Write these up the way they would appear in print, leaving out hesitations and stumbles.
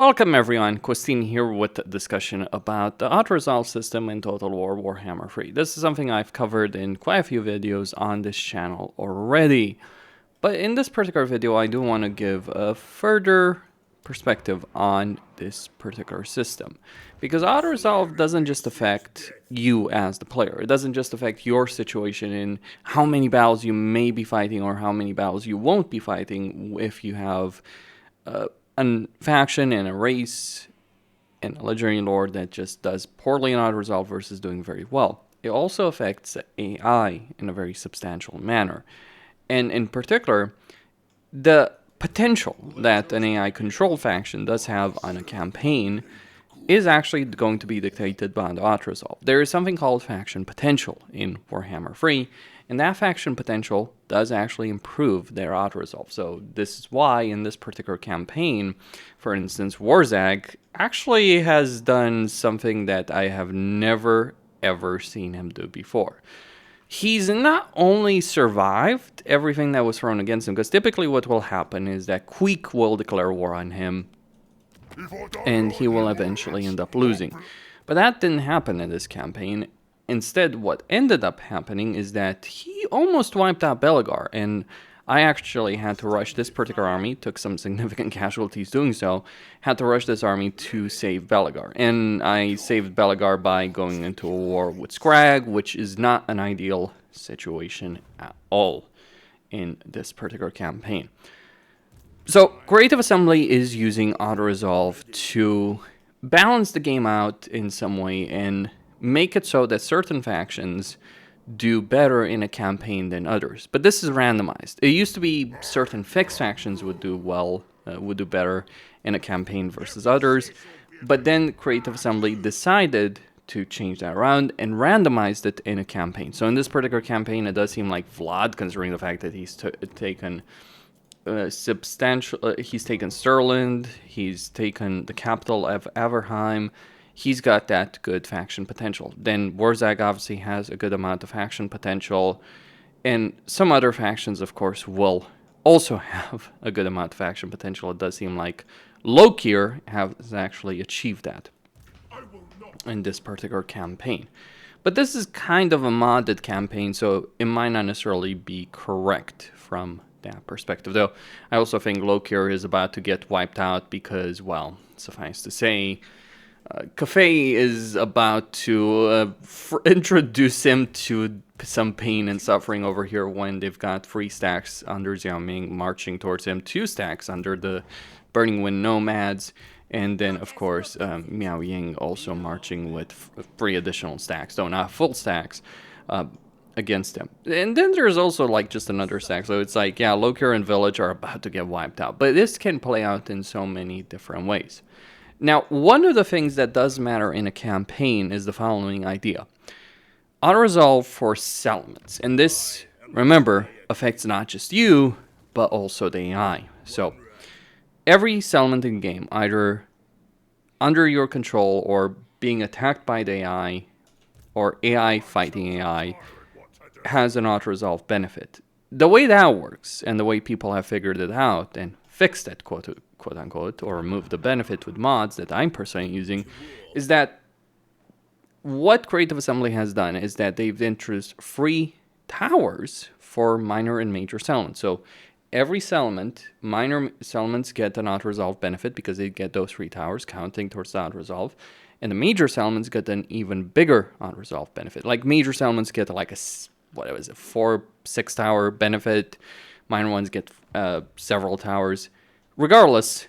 Welcome everyone, Christine here with a discussion about the Autoresolve system in Total War Warhammer 3. This is something I've covered in quite a few videos on this channel already. But in this particular video, I do want to give a further perspective on this particular system. Because Autoresolve doesn't just affect you as the player. It doesn't just affect your situation in how many battles you may be fighting or how many battles you won't be fighting if you have a faction and a race and a legendary lord that just does poorly in Autoresolve versus doing very well. It also affects AI in a very substantial manner. And in particular, the potential that an AI controlled faction does have on a campaign is actually going to be dictated by the Autoresolve. There is something called faction potential in Warhammer 3, and that faction potential does actually improve their Autoresolve. So this is why in this particular campaign, for instance, Warzag actually has done something that I have never ever seen him do before. He's not only survived everything that was thrown against him, because typically what will happen is that Queek will declare war on him, and he will eventually end up losing. But that didn't happen in this campaign. Instead, what ended up happening is that he almost wiped out Belegar, and I actually had to rush this particular army, took some significant casualties doing so, had to rush this army to save Belegar. And I saved Belegar by going into a war with Scrag, which is not an ideal situation at all in this particular campaign. So, Creative Assembly is using Autoresolve to balance the game out in some way and make it so that certain factions do better in a campaign than others. But this is randomized. It used to be certain fixed factions would do better in a campaign versus others. But then Creative Assembly decided to change that around and randomized it in a campaign. So in this particular campaign, it does seem like Vlad, considering the fact that he's taken he's taken Stirland, he's taken the capital of Averheim. He's got that good faction potential. Then Warzag obviously has a good amount of faction potential, and some other factions, of course, will also have a good amount of faction potential. It does seem like Lokir has actually achieved that in this particular campaign. But this is kind of a modded campaign, so it might not necessarily be correct from that perspective. Though I also think Lokir is about to get wiped out because, well, suffice to say, Cafe is about to introduce him to some pain and suffering over here when they've got 3 stacks under Xiaoming marching towards him, 2 stacks under the Burning Wind Nomads, and then, of course, Miao Ying also marching with 3 additional stacks, though not full stacks, against him. And then there's also like just another stack, so it's like, yeah, Lokir and Village are about to get wiped out. But this can play out in so many different ways. Now, one of the things that does matter in a campaign is the following idea. Autoresolve for settlements. And this, remember, affects not just you, but also the AI. So, every settlement in the game, either under your control or being attacked by the AI, or AI fighting AI, has an Autoresolve benefit. The way that works, and the way people have figured it out and fixed it, quote unquote, or removed the benefit with mods that I'm personally using, is that what Creative Assembly has done is that they've introduced free towers for minor and major settlements. So every settlement, minor settlements get an Autoresolve benefit because they get those 3 towers counting towards the Autoresolve, and the major settlements get an even bigger Autoresolve benefit. Like major settlements get like a 4-6 tower benefit, minor ones get several towers. Regardless,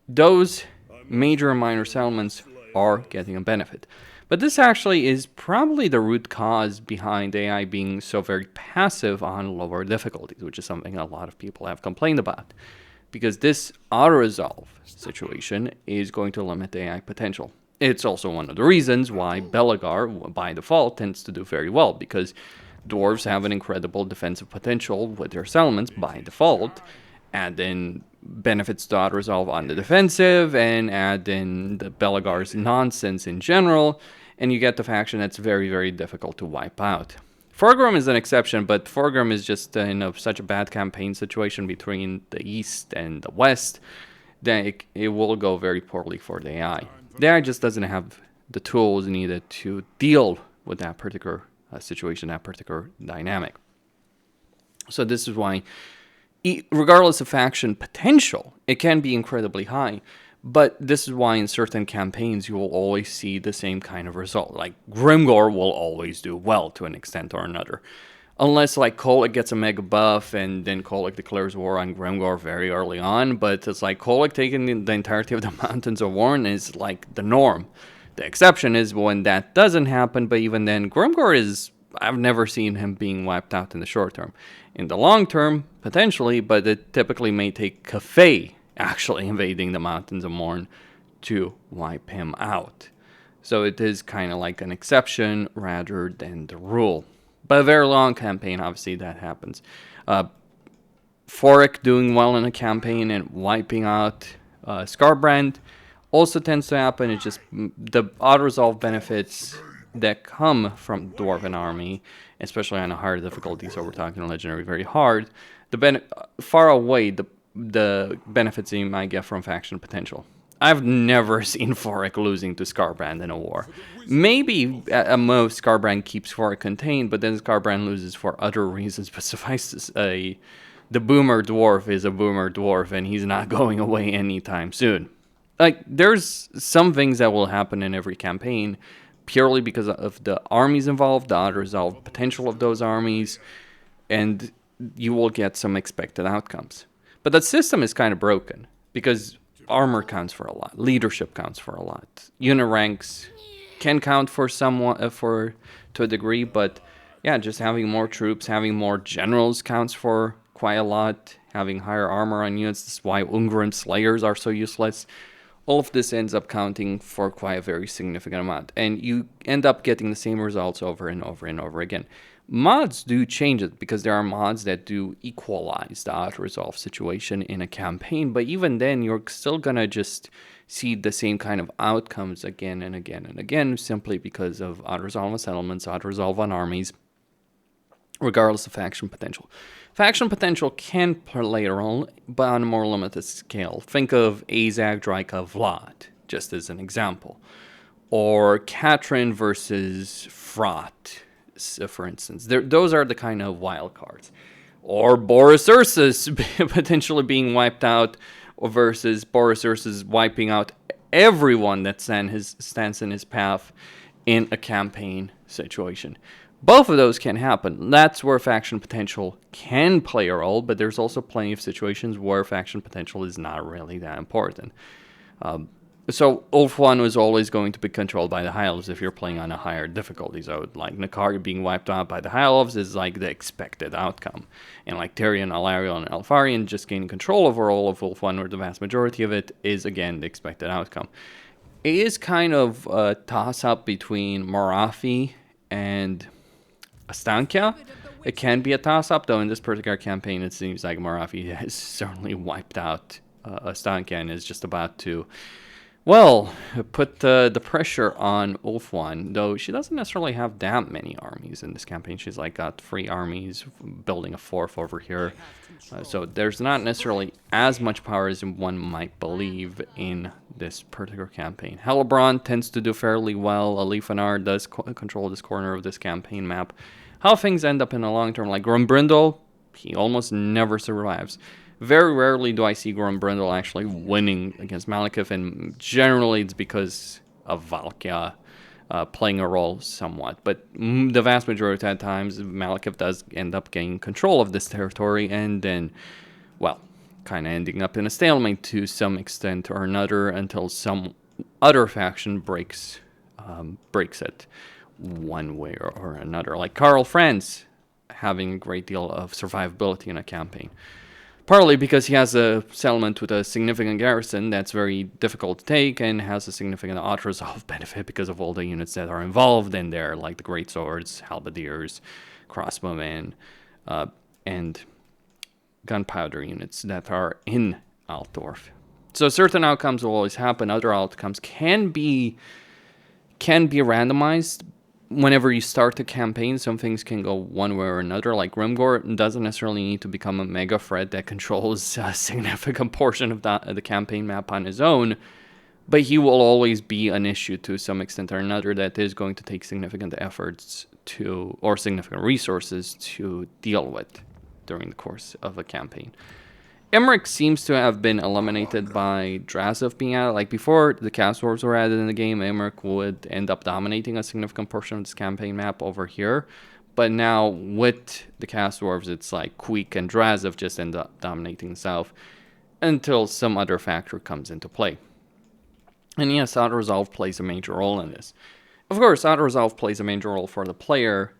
those major and minor settlements are getting a benefit. But this actually is probably the root cause behind AI being so very passive on lower difficulties, which is something a lot of people have complained about. Because this Autoresolve situation is going to limit AI potential. It's also one of the reasons why Belegar, by default, tends to do very well, because dwarves have an incredible defensive potential with their settlements by default, add in benefits to Autoresolve on the defensive, and add in the Belegar's nonsense in general, and you get the faction that's very, very difficult to wipe out. Forgrim is an exception, but Forgrim is just in such a bad campaign situation between the East and the West then it will go very poorly for the AI. The AI just doesn't have the tools needed to deal with that particular situation, that particular dynamic. So this is why, regardless of faction potential, it can be incredibly high. But this is why in certain campaigns you will always see the same kind of result. Like Grimgor will always do well to an extent or another. Unless like Kolic gets a mega buff and then Kolic declares war on Grimgor very early on. But it's like Kolic taking the entirety of the Mountains of Warren is like the norm. The exception is when that doesn't happen, but even then Grimgor is... I've never seen him being wiped out in the short term. In the long term, potentially, but it typically may take Cafe actually invading the Mountains of Morn to wipe him out. So it is kind of like an exception rather than the rule. But a very long campaign, obviously, that happens. Forik doing well in a campaign and wiping out Scarbrand also tends to happen. It's just the Autoresolve benefits that come from Dwarven Army, especially on a higher difficulty, so we're talking Legendary very hard, far away the benefits you might get from faction potential. I've never seen Forik losing to Scarbrand in a war. Maybe at most Scarbrand keeps Forik contained, but then Scarbrand loses for other reasons. But suffice to say, the Boomer Dwarf is a Boomer Dwarf, and he's not going away anytime soon. Like, there's some things that will happen in every campaign, purely because of the armies involved, the unresolved potential of those armies, and you will get some expected outcomes. But that system is kind of broken, because armor counts for a lot, leadership counts for a lot, unit ranks can count for somewhat, to a degree, but yeah, just having more troops, having more generals counts for quite a lot, having higher armor on units. This is why Ungrim Slayers are so useless. All of this ends up counting for quite a very significant amount, and you end up getting the same results over and over and over again. Mods do change it, because there are mods that do equalize the Autoresolve situation in a campaign, but even then, you're still gonna just see the same kind of outcomes again and again and again, simply because of Autoresolve on settlements, Autoresolve on armies, regardless of faction potential. Faction potential can play a role, but on a more limited scale. Think of Azag, Draika, Vlad, just as an example. Or Katrin versus Frot, for instance. Those are the kind of wild cards. Or Boris Ursus potentially being wiped out versus Boris Ursus wiping out everyone that stands in his path in a campaign situation. Both of those can happen. That's where faction potential can play a role, but there's also plenty of situations where faction potential is not really that important. So Ulf 1 was always going to be controlled by the High Elves if you're playing on a higher difficulty. So like Nakari being wiped out by the High Elves is like the expected outcome. And like Tyrion, Alariel, and Alfarian just gaining control over all of Ulf 1, or the vast majority of it, is again the expected outcome. It is kind of a toss-up between Morathi and Astankia. It can be a toss-up, though in this particular campaign it seems like Morathi has certainly wiped out Astankia and is just about to, well, put the pressure on Ulf-1, though she doesn't necessarily have that many armies in this campaign. She's like got 3 armies, building a 4th over here. So there's not necessarily as much power as one might believe in this particular campaign. Hellebron tends to do fairly well. Alifanar does control this corner of this campaign map. How things end up in the long term, like Grombrindle, he almost never survives. Very rarely do I see Grombrindle actually winning against Malekith, and generally it's because of Valkia playing a role somewhat. But the vast majority of the times, Malekith does end up gaining control of this territory, and then, well, kind of ending up in a stalemate to some extent or another until some other faction breaks it one way or another. Like Karl Franz having a great deal of survivability in a campaign. Partly because he has a settlement with a significant garrison that's very difficult to take and has a significant Autoresolve benefit because of all the units that are involved in there, like the Great Swords, Halberdiers, Crossbowmen, and gunpowder units that are in Altdorf. So certain outcomes will always happen. Other outcomes can be randomized, whenever you start a campaign, some things can go one way or another. Like Grimgor doesn't necessarily need to become a mega threat that controls a significant portion of the campaign map on his own, but he will always be an issue to some extent or another that is going to take significant efforts to, or significant resources to deal with during the course of a campaign. Emmerich seems to have been eliminated by Drazov being added. Like before the cast dwarves were added in the game, Emmerich would end up dominating a significant portion of this campaign map over here. But now with the cast dwarves, it's like Queek and Drazov just end up dominating the south until some other factor comes into play. And yes, Autoresolve plays a major role in this. Of course, Autoresolve plays a major role for the player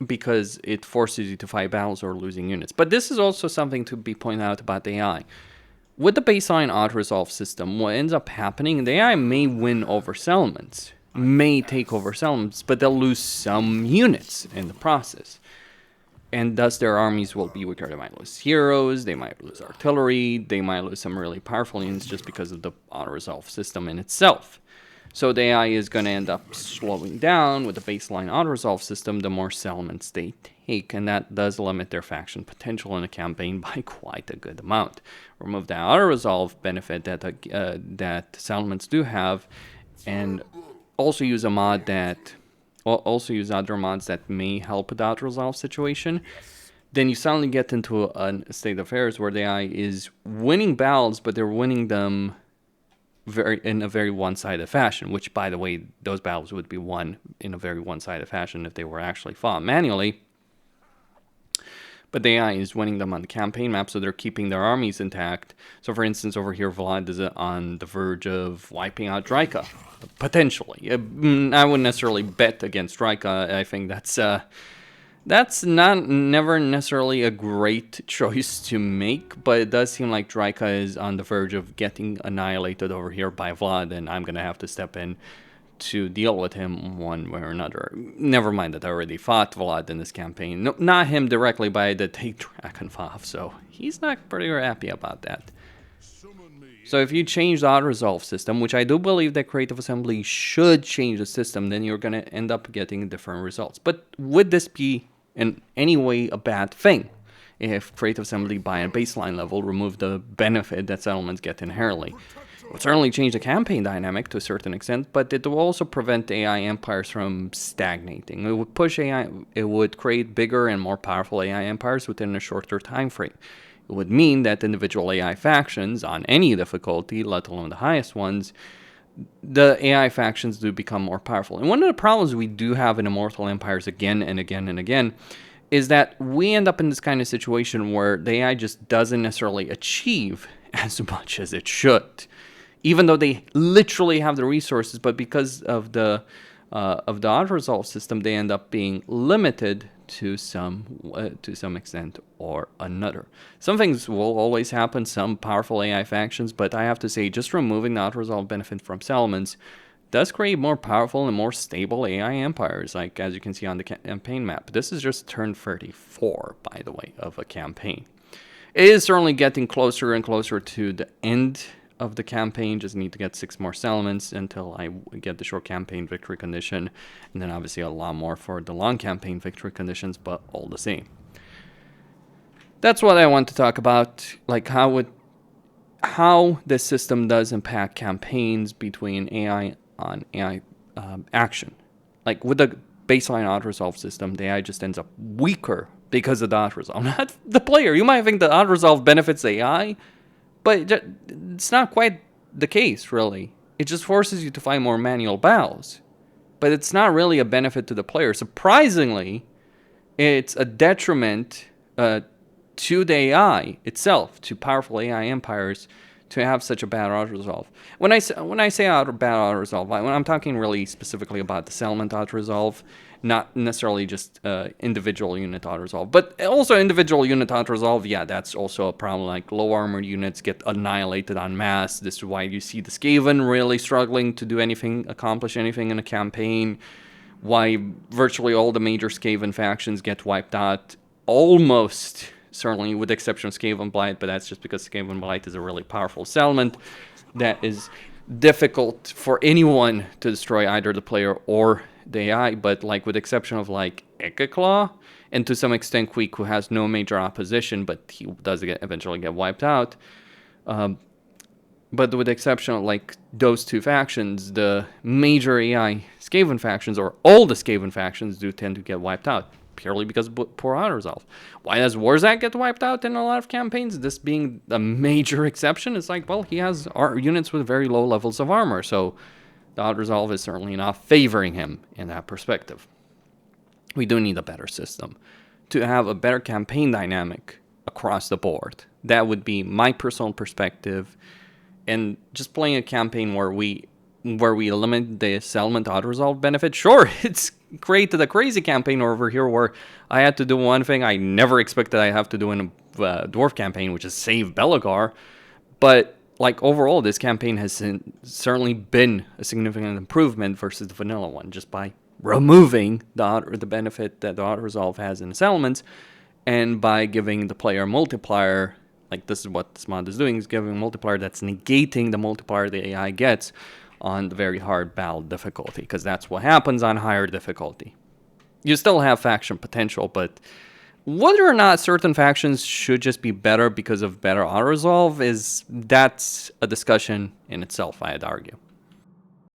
because it forces you to fight battles or losing units. But this is also something to be pointed out about the AI. With the baseline Autoresolve system, what ends up happening, the AI may win over settlements, may take over settlements, but they'll lose some units in the process. And thus their armies will be weaker. They might lose heroes, they might lose artillery, they might lose some really powerful units just because of the Autoresolve system in itself. So the AI is going to end up slowing down with the baseline Autoresolve system the more settlements they take, and that does limit their faction potential in a campaign by quite a good amount. Remove the Autoresolve benefit that settlements do have, and also use a mod that, also use other mods that may help with the Autoresolve situation. Then you suddenly get into a state of affairs where the AI is winning battles, but they're winning them in a very one-sided fashion, which, by the way, those battles would be won in a very one-sided fashion if they were actually fought manually. But the AI is winning them on the campaign map, so they're keeping their armies intact. So, for instance, over here, Vlad is on the verge of wiping out Draika, potentially. I wouldn't necessarily bet against Draika. I think that's never necessarily a great choice to make, but it does seem like Draika is on the verge of getting annihilated over here by Vlad, and I'm going to have to step in to deal with him one way or another. Never mind that I already fought Vlad in this campaign. No, not him directly, but I did take Drakenfov, so he's not pretty happy about that. So if you change the Autoresolve system, which I do believe that Creative Assembly should change the system, then you're going to end up getting different results. But would this be in any way a bad thing if Creative Assembly by a baseline level remove the benefit that settlements get inherently? It would certainly change the campaign dynamic to a certain extent, but it will also prevent AI empires from stagnating. It would push AI, it would create bigger and more powerful AI empires within a shorter time frame. It would mean that individual AI factions on any difficulty, let alone the highest ones, the AI factions do become more powerful. And one of the problems we do have in Immortal Empires again and again and again is that we end up in this kind of situation where the AI just doesn't necessarily achieve as much as it should, even though they literally have the resources. But because of the Autoresolve system, they end up being limited to some extent or another. Some things will always happen, some powerful AI factions, but I have to say, just removing the Autoresolve benefit from settlements does create more powerful and more stable AI empires, like as you can see on the campaign map. This is just turn 34, by the way, of a campaign. It is certainly getting closer and closer to the end of the campaign. Just need to get 6 more settlements until I get the short campaign victory condition, and then obviously a lot more for the long campaign victory conditions, but all the same. That's what I want to talk about, like how this system does impact campaigns between AI on AI action. Like with the baseline Autoresolve system, the AI just ends up weaker because of the Autoresolve, not the player. You might think the Autoresolve benefits the AI, but it's not quite the case, really. It just forces you to fight more manual battles. But it's not really a benefit to the player. Surprisingly, it's a detriment to the AI itself, to powerful AI empires, to have such a bad Autoresolve. When I say bad Autoresolve, I'm talking really specifically about the settlement Autoresolve, not necessarily just individual unit Autoresolve. But also individual unit Autoresolve, yeah, that's also a problem. Like low armored units get annihilated en masse. This is why you see the Skaven really struggling to do anything, accomplish anything in a campaign. Why virtually all the major Skaven factions get wiped out almost, certainly with the exception of Skaven Blight, but that's just because Skaven Blight is a really powerful settlement that is difficult for anyone to destroy, either the player or the AI, but like with the exception of like Claw, and to some extent Queek, who has no major opposition, but he does eventually get wiped out. But with the exception of like those two factions, the major AI Skaven factions, or all the Skaven factions, do tend to get wiped out, purely because of poor Autoresolve. Why does Warzak get wiped out in a lot of campaigns? This being a major exception, it's like, well, he has units with very low levels of armor, so the Autoresolve is certainly not favoring him in that perspective. We do need a better system to have a better campaign dynamic across the board. That would be my personal perspective. And just playing a campaign where we eliminate the settlement Autoresolve benefit, sure, it's created a crazy campaign over here where I had to do one thing I never expected I have to do in a Dwarf campaign, which is save Belagar. But like overall, this campaign has certainly been a significant improvement versus the vanilla one, just by removing the benefit that the Autoresolve has in the settlements, and by giving the player multiplier. Like, this is what this mod is doing, is giving a multiplier that's negating the multiplier the AI gets on the very hard battle difficulty, because that's what happens on higher difficulty. You still have faction potential, but whether or not certain factions should just be better because of better Autoresolve, that's a discussion in itself, I'd argue.